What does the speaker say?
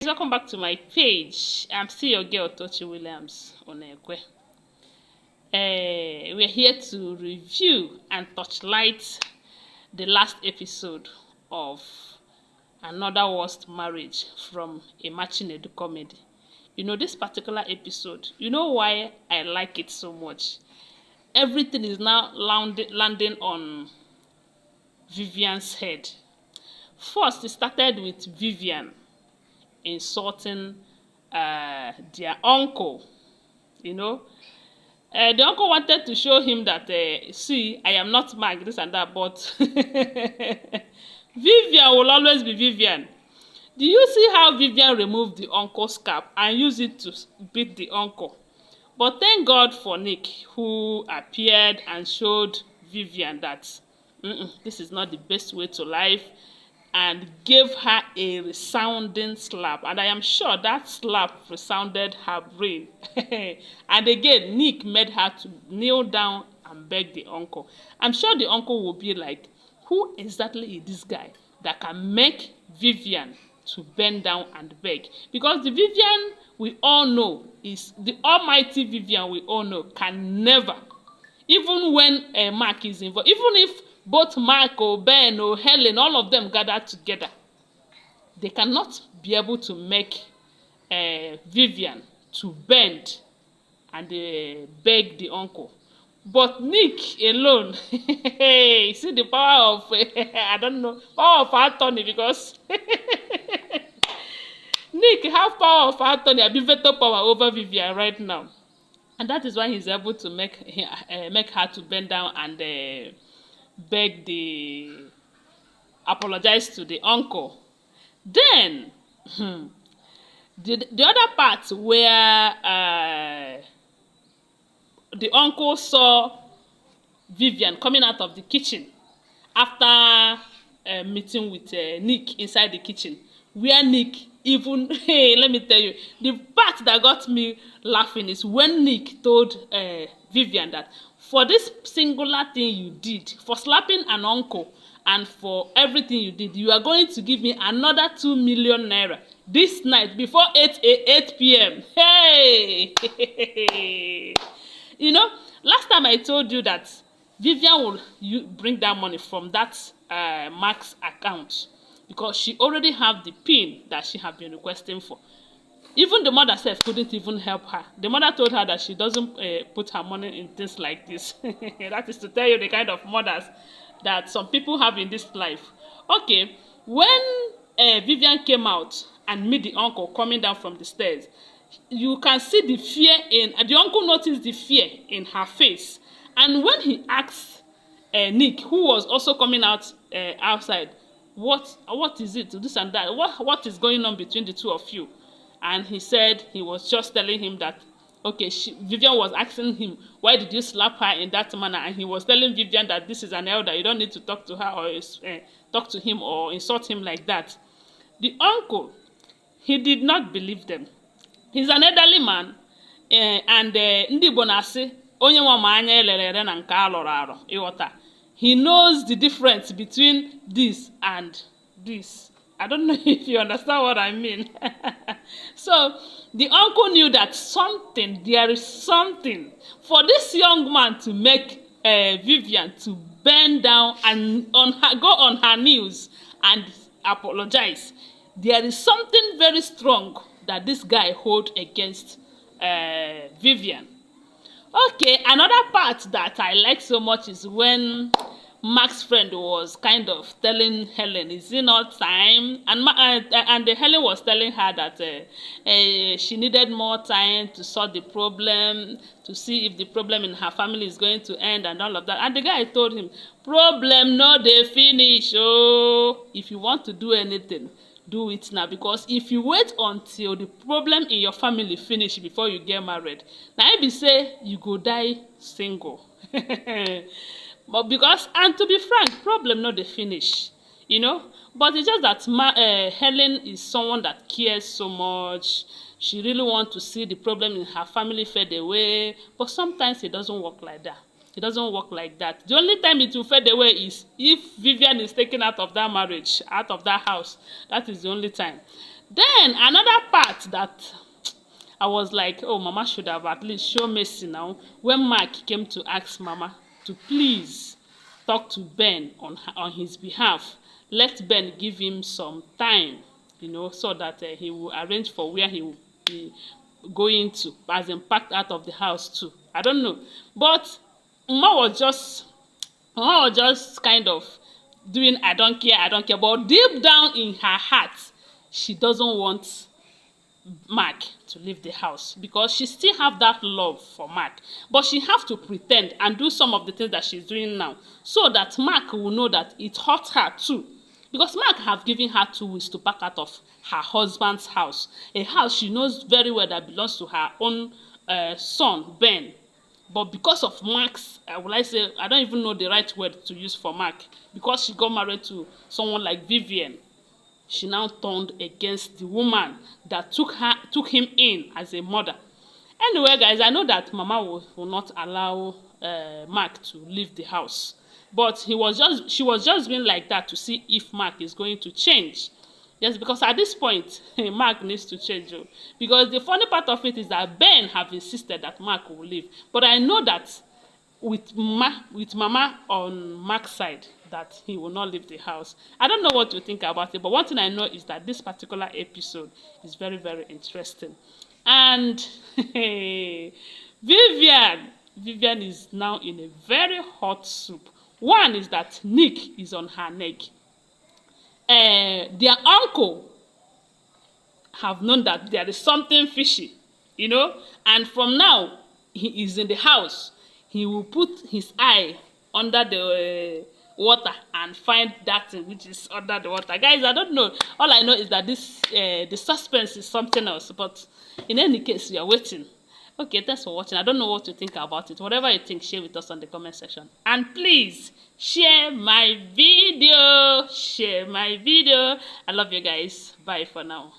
Welcome back to my page. I'm still your girl Tochi Williams Onekwe. We're here to review and touchlight the last episode of Another Worst Marriage from a Chinedu comedy. You know, this particular episode, you know why I like it so much? Everything is now landing on Vivian's head. First, it started with Vivian insulting their uncle. You know, the uncle wanted to show him that, see, I am not Mark, this and that, but Vivian will always be Vivian. Do you see how Vivian removed the uncle's cap and used it to beat the uncle? But thank God for Nick, who appeared and showed Vivian that this is not the best way to life, and gave her a resounding slap. And I am sure that slap resounded her brain. And again, Nick made her to kneel down and beg the uncle. I'm sure the uncle will be like, who exactly is this guy that can make Vivian to bend down and beg? Because the Vivian we all know is the almighty Vivian we all know can never, even when Mark is involved, even if both Mark or Ben or Helen, all of them gathered together, they cannot be able to make Vivian to bend and beg the uncle. But Nick alone, see the power of, I don't know, power of attorney, because Nick have power of attorney, a veto power over Vivian right now. And that is why he's able to make her to bend down and apologize to the uncle. Then the other part where the uncle saw Vivian coming out of the kitchen after meeting with Nick inside the kitchen, where Nick even, hey, let me tell you, the part that got me laughing is when Nick told Vivian that for this singular thing you did, for slapping an uncle and for everything you did, you are going to give me another 2 million naira this night before 8 p.m. Hey! You know, last time I told you that Vivian will bring that money from that Mark's account because she already have the PIN that she have been requesting for. Even the mother herself couldn't even help her. The mother told her that she doesn't put her money in things like this. That is to tell you the kind of mothers that some people have in this life. Okay, when Vivian came out and met the uncle coming down from the stairs, you can see the fear in, the uncle noticed the fear in her face. And when he asked Nick, who was also coming out outside, what is it, this and that, what is going on between the two of you? And he said he was just telling him that, okay, Vivian was asking him, why did you slap her in that manner? And he was telling Vivian that this is an elder, you don't need to talk to her or talk to him or insult him like that. The uncle, he did not believe them. He's an elderly man, and ndị Igbo na-asị onye nwa ma anya elelere na nke alọrọ arọ ịghọta. He knows the difference between this and this. I don't know if you understand what I mean. So the uncle knew that there is something for this young man to make Vivian to bend down and go on her knees and apologize. There is something very strong that this guy hold against Vivian. Okay, another part that I like so much is when Mark's friend was kind of telling Helen, is it not time? And Helen was telling her that she needed more time to solve the problem, to see if the problem in her family is going to end and all of that. And the guy told him, problem no dey finish. Oh, if you want to do anything, do it now, because if you wait until the problem in your family finish before you get married, now I be say you go die single. But because, and to be frank, problem not the finish, you know. But it's just that Helen is someone that cares so much. She really wants to see the problem in her family fade away. But sometimes it doesn't work like that. It doesn't work like that. The only time it will fade away is if Vivian is taken out of that marriage, out of that house. That is the only time. Then another part that I was like, oh, Mama should have at least shown mercy now. When Mark came to ask Mama to please talk to Ben on his behalf, let Ben give him some time, so that he will arrange for where he will be going to, as in packed out of the house too. I don't know, but Mama was just kind of doing I don't care, but deep down in her heart, she doesn't want Mark to leave the house because she still have that love for Mark, but she have to pretend and do some of the things that she's doing now so that Mark will know that it hurt her too, because Mark have given her 2 weeks to pack out of her husband's house, a house she knows very well that belongs to her own son Ben. But because of Mark's, will I say, I don't even know the right word to use for Mark, because she got married to someone like Vivian, she now turned against the woman that took him in as a mother. Anyway, guys, I know that Mama will not allow Mark to leave the house, but she was just being like that to see if Mark is going to change. Yes, because at this point, Mark needs to change. Because the funny part of it is that Ben have insisted that Mark will leave, but I know that with Mama on Mark's side, that he will not leave the house. I don't know what you think about it, but one thing I know is that this particular episode is very, very interesting. And Vivian is now in a very hot soup. One is that Nick is on her neck. Their uncle have known that there is something fishy, and from now he is in the house. He will put his eye under the water and find that thing which is under the water. Guys, I don't know. All I know is that the suspense is something else. But in any case, we are waiting. Okay, thanks for watching. I don't know what you think about it. Whatever you think, share with us on the comment section. And please, share my video. Share my video. I love you guys. Bye for now.